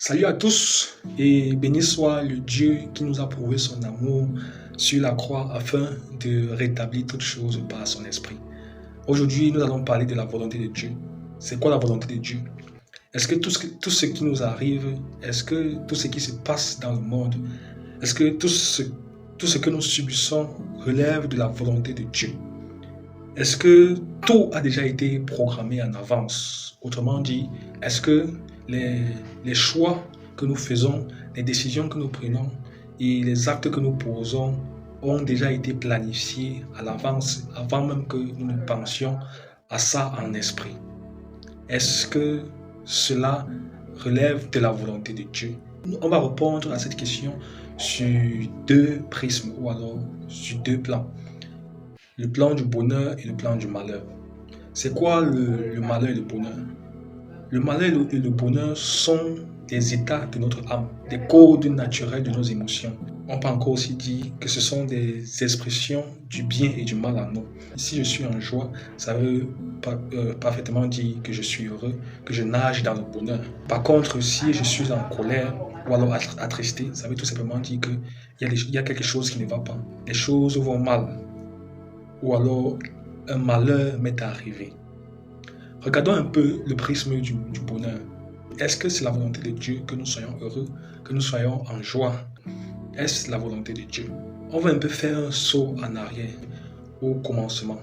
Salut à tous et béni soit le Dieu qui nous a prouvé son amour sur la croix afin de rétablir toutes choses par son esprit. Aujourd'hui, nous allons parler de la volonté de Dieu. C'est quoi la volonté de Dieu? Est-ce que tout ce qui nous arrive, est-ce que tout ce qui se passe dans le monde, est-ce que tout ce que nous subissons relève de la volonté de Dieu? Est-ce que tout a déjà été programmé en avance? Autrement dit, est-ce que les, les choix que nous faisons, les décisions que nous prenons et les actes que nous posons ont déjà été planifiés à l'avance, avant même que nous ne pensions à ça en esprit? Est-ce que cela relève de la volonté de Dieu? On va répondre à cette question sur deux prismes ou alors sur deux plans. Le plan du bonheur et le plan du malheur. C'est quoi le malheur et le bonheur? Le malheur et le bonheur sont des états de notre âme, des codes naturels de nos émotions. On peut encore aussi dire que ce sont des expressions du bien et du mal en nous. Si je suis en joie, ça veut parfaitement dire que je suis heureux, que je nage dans le bonheur. Par contre, si je suis en colère ou alors attristé, ça veut tout simplement dire qu'il y a quelque chose qui ne va pas. Les choses vont mal. Ou alors un malheur m'est arrivé. Regardons un peu le prisme du bonheur. Est-ce que c'est la volonté de Dieu que nous soyons heureux, que nous soyons en joie? Est-ce la volonté de Dieu? On va un peu faire un saut en arrière, au commencement.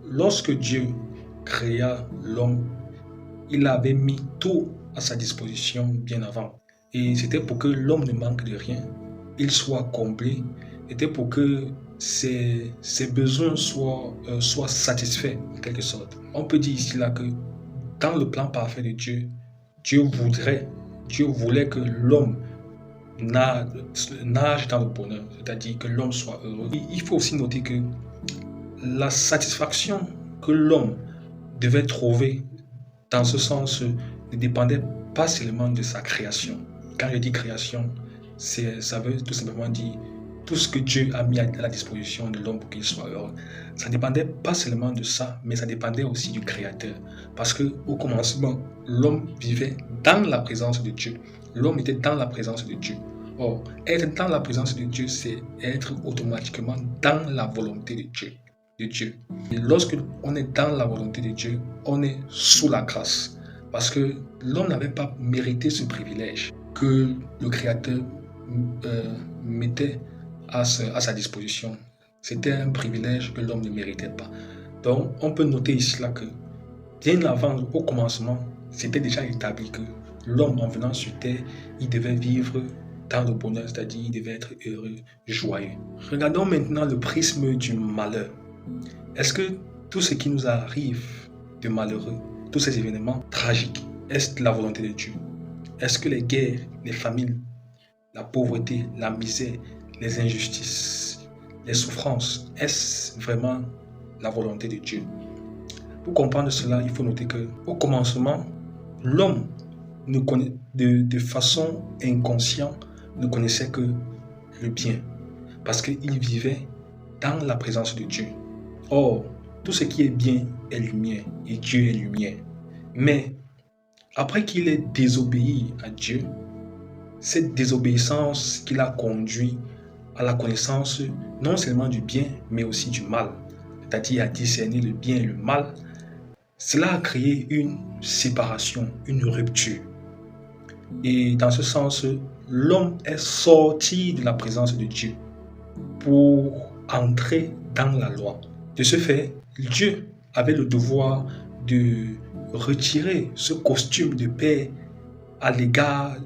Lorsque Dieu créa l'homme, il avait mis tout à sa disposition bien avant. Et c'était pour que l'homme ne manque de rien, il soit comblé, c'était pour que ses besoins soient satisfaits en quelque sorte. On peut dire ici là que dans le plan parfait de Dieu, Dieu voulait que l'homme nage dans le bonheur, c'est-à-dire que l'homme soit heureux. Il faut aussi noter que la satisfaction que l'homme devait trouver dans ce sens ne dépendait pas seulement de sa création. Quand je dis création, ça veut tout simplement dire tout ce que Dieu a mis à la disposition de l'homme pour qu'il soit heureux. Ça ne dépendait pas seulement de ça, mais ça dépendait aussi du Créateur. Parce qu'au commencement, l'homme vivait dans la présence de Dieu. L'homme était dans la présence de Dieu. Or, être dans la présence de Dieu, c'est être automatiquement dans la volonté de Dieu. Et lorsque on est dans la volonté de Dieu, on est sous la grâce. Parce que l'homme n'avait pas mérité ce privilège que le Créateur mettait à sa disposition. C'était un privilège que l'homme ne méritait pas. Donc, on peut noter ici là que, bien avant, au commencement, c'était déjà établi que l'homme, en venant sur terre, il devait vivre dans le bonheur, c'est-à-dire il devait être heureux, joyeux. Regardons maintenant le prisme du malheur. Est-ce que tout ce qui nous arrive de malheureux, tous ces événements tragiques, est-ce la volonté de Dieu? Est-ce que les guerres, les famines, la pauvreté, la misère, les injustices, les souffrances, est-ce vraiment la volonté de Dieu? Pour comprendre cela, il faut noter qu'au commencement, l'homme de façon inconsciente ne connaissait que le bien, parce qu'il vivait dans la présence de Dieu. Or, tout ce qui est bien est lumière, et Dieu est lumière. Mais après qu'il ait désobéi à Dieu, cette désobéissance qui l'a conduit à la connaissance non seulement du bien, mais aussi du mal, c'est-à-dire à discerner le bien et le mal, cela a créé une séparation, une rupture. Et dans ce sens, l'homme est sorti de la présence de Dieu pour entrer dans la loi. De ce fait, Dieu avait le devoir de retirer ce costume de paix à l'égard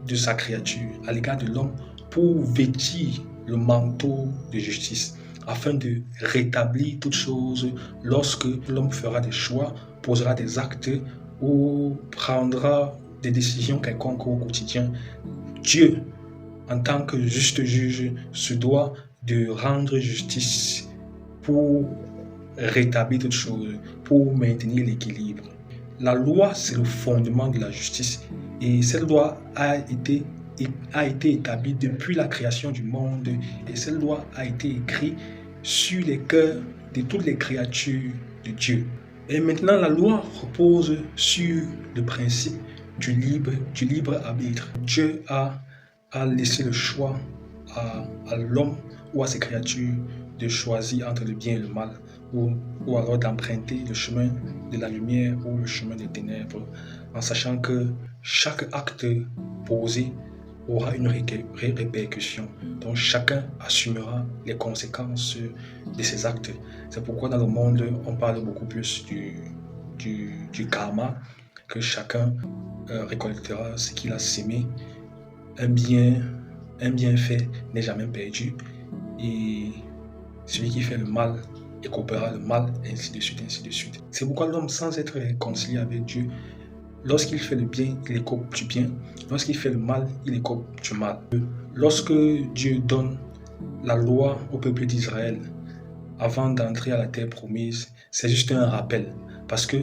de sa créature, à l'égard de l'homme, pour vêtir le manteau de justice, afin de rétablir toutes choses lorsque l'homme fera des choix, posera des actes ou prendra des décisions quelconques au quotidien. Dieu, en tant que juste juge, se doit de rendre justice pour rétablir toutes choses, pour maintenir l'équilibre. La loi, c'est le fondement de la justice et cette loi a été établie depuis la création du monde et cette loi a été écrite sur les cœurs de toutes les créatures de Dieu. Et maintenant, la loi repose sur le principe du libre arbitre. Dieu a laissé le choix à l'homme ou à ses créatures de choisir entre le bien et le mal, ou alors d'emprunter le chemin de la lumière ou le chemin des ténèbres, en sachant que chaque acte posé aura une répercussion. Donc chacun assumera les conséquences de ses actes. C'est pourquoi dans le monde, on parle beaucoup plus du karma, que chacun récoltera ce qu'il a sémé. Un bienfait n'est jamais perdu, et celui qui fait le mal écopera le mal, ainsi de suite, ainsi de suite. C'est pourquoi l'homme, sans être réconcilié avec Dieu, lorsqu'il fait le bien, il écope du bien. Lorsqu'il fait le mal, il écope du mal. Lorsque Dieu donne la loi au peuple d'Israël avant d'entrer à la terre promise, c'est juste un rappel. Parce que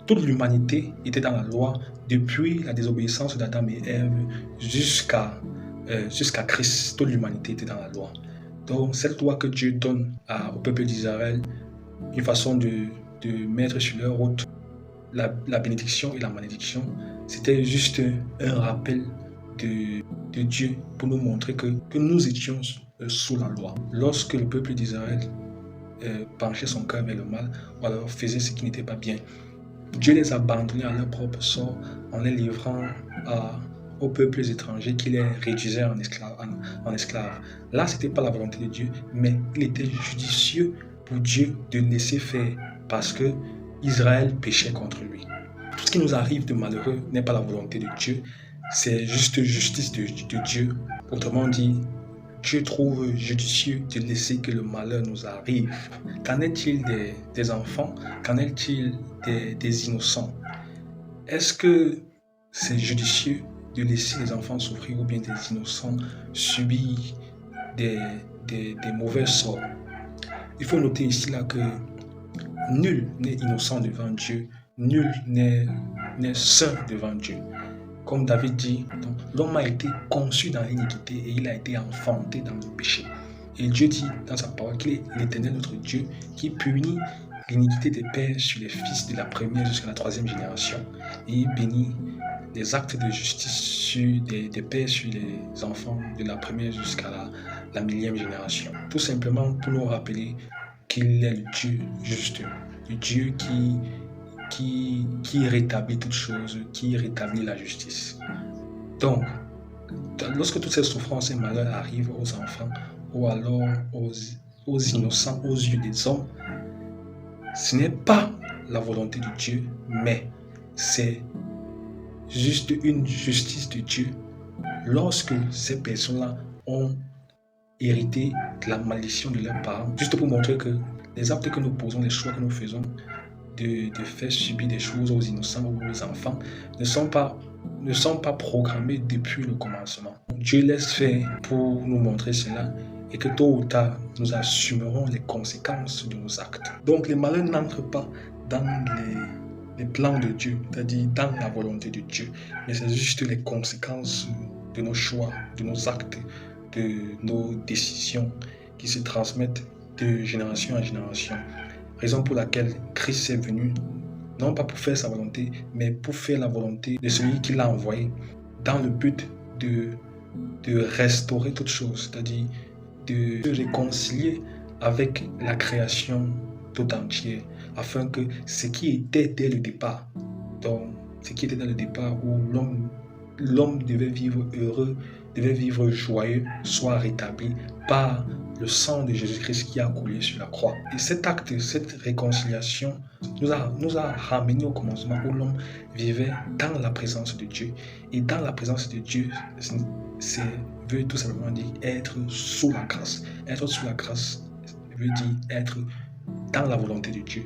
toute l'humanité était dans la loi depuis la désobéissance d'Adam et Ève jusqu'à Christ. Toute l'humanité était dans la loi. Donc cette loi que Dieu donne au peuple d'Israël, une façon de mettre sur leur route la bénédiction et la malédiction, c'était juste un rappel de Dieu pour nous montrer que nous étions sous la loi. Lorsque le peuple d'Israël penchait son cœur vers le mal, ou alors faisait ce qui n'était pas bien, Dieu les abandonnait à leur propre sort en les livrant aux peuples étrangers qui les réduisaient en esclaves. Là, ce n'était pas la volonté de Dieu, mais il était judicieux pour Dieu de laisser faire, parce que Israël péchait contre lui. Tout ce qui nous arrive de malheureux n'est pas la volonté de Dieu, c'est juste justice de Dieu. Autrement dit, Dieu trouve judicieux de laisser que le malheur nous arrive. Qu'en est-il des enfants? Qu'en est-il des innocents? Est-ce que c'est judicieux de laisser les enfants souffrir, ou bien des innocents subir des mauvais sorts? Il faut noter ici là que nul n'est innocent devant Dieu, nul n'est saint devant Dieu. Comme David dit, l'homme a été conçu dans l'iniquité et il a été enfanté dans le péché. Et Dieu dit dans sa parole qu'il est l'Éternel notre Dieu qui punit l'iniquité des pères sur les fils de la première jusqu'à la troisième génération, et il bénit les actes de justice des pères sur les enfants de la première jusqu'à la millième génération. Tout simplement pour nous rappeler qu'il est le Dieu juste, le Dieu qui rétablit toutes choses, qui rétablit la justice. Donc, lorsque toutes ces souffrances et malheurs arrivent aux enfants, ou alors aux innocents, aux yeux des hommes, ce n'est pas la volonté de Dieu, mais c'est juste une justice de Dieu lorsque ces personnes-là ont hérité de la malédiction de leurs parents, juste pour montrer que les actes que nous posons, les choix que nous faisons de faire subir des choses aux innocents ou aux enfants ne sont pas programmés depuis le commencement. Dieu laisse faire pour nous montrer cela, et que tôt ou tard, nous assumerons les conséquences de nos actes. Donc les malheurs n'entrent pas dans les plans de Dieu, c'est-à-dire dans la volonté de Dieu, mais c'est juste les conséquences de nos choix, de nos actes, de nos décisions qui se transmettent de génération en génération. Raison pour laquelle Christ est venu, non pas pour faire sa volonté, mais pour faire la volonté de celui qui l'a envoyé, dans le but de restaurer toutes choses, c'est-à-dire de se réconcilier avec la création tout entière, afin que ce qui était dès le départ, donc ce qui était dès le départ où l'homme devait vivre heureux, devait vivre joyeux, soit rétabli par le sang de Jésus-Christ qui a coulé sur la croix. Et cet acte, cette réconciliation nous a ramenés au commencement où l'homme vivait dans la présence de Dieu. Et dans la présence de Dieu, veut tout simplement dire être sous la grâce. Être sous la grâce veut dire être dans la volonté de Dieu.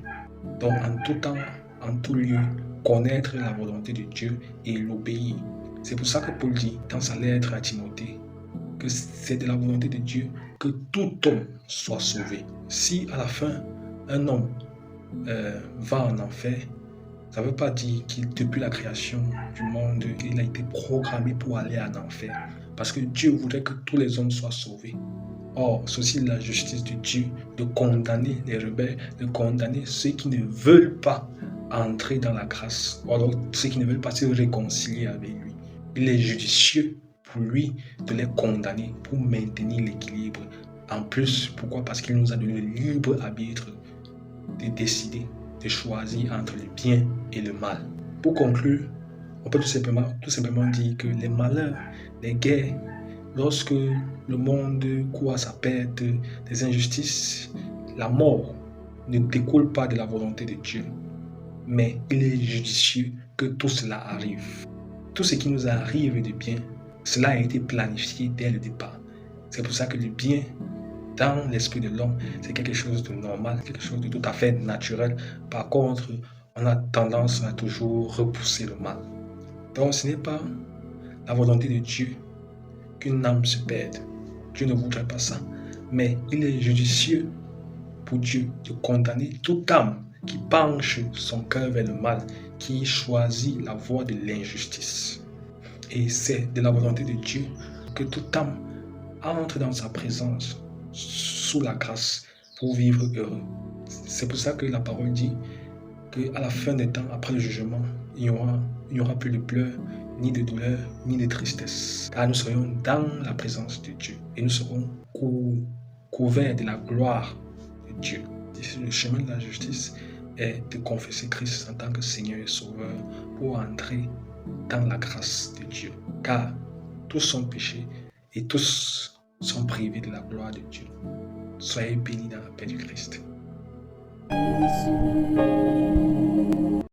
Donc en tout temps, en tout lieu, connaître la volonté de Dieu et l'obéir. C'est pour ça que Paul dit dans sa lettre à Timothée que c'est de la volonté de Dieu que tout homme soit sauvé. Si à la fin, un homme va en enfer, ça ne veut pas dire qu'il, depuis la création du monde, il a été programmé pour aller en enfer. Parce que Dieu voudrait que tous les hommes soient sauvés. Or, c'est aussi la justice de Dieu de condamner les rebelles, de condamner ceux qui ne veulent pas entrer dans la grâce, ou alors ceux qui ne veulent pas se réconcilier avec lui. Il est judicieux pour lui de les condamner pour maintenir l'équilibre. En plus, pourquoi? Parce qu'il nous a donné le libre arbitre de décider, de choisir entre le bien et le mal. Pour conclure, on peut tout simplement dire que les malheurs, les guerres, lorsque le monde court à sa perte, des injustices, la mort ne découle pas de la volonté de Dieu. Mais il est judicieux que tout cela arrive. Tout ce qui nous arrive de bien, cela a été planifié dès le départ. C'est pour ça que le bien dans l'esprit de l'homme, c'est quelque chose de normal, quelque chose de tout à fait naturel. Par contre, on a tendance à toujours repousser le mal. Donc ce n'est pas la volonté de Dieu qu'une âme se perde. Dieu ne voudrait pas ça. Mais il est judicieux pour Dieu de condamner toute âme qui penche son cœur vers le mal, qui choisit la voie de l'injustice. Et c'est de la volonté de Dieu que toute âme entre dans sa présence sous la grâce pour vivre heureux. C'est pour ça que la parole dit qu'à la fin des temps, après le jugement, il n'y aura plus de pleurs, ni de douleur, ni de tristesse. Car nous serons dans la présence de Dieu et nous serons couverts de la gloire de Dieu. Le chemin de la justice est de confesser Christ en tant que Seigneur et Sauveur pour entrer dans la grâce de Dieu. Car tous sont péchés et tous sont privés de la gloire de Dieu. Soyez bénis dans la paix du Christ.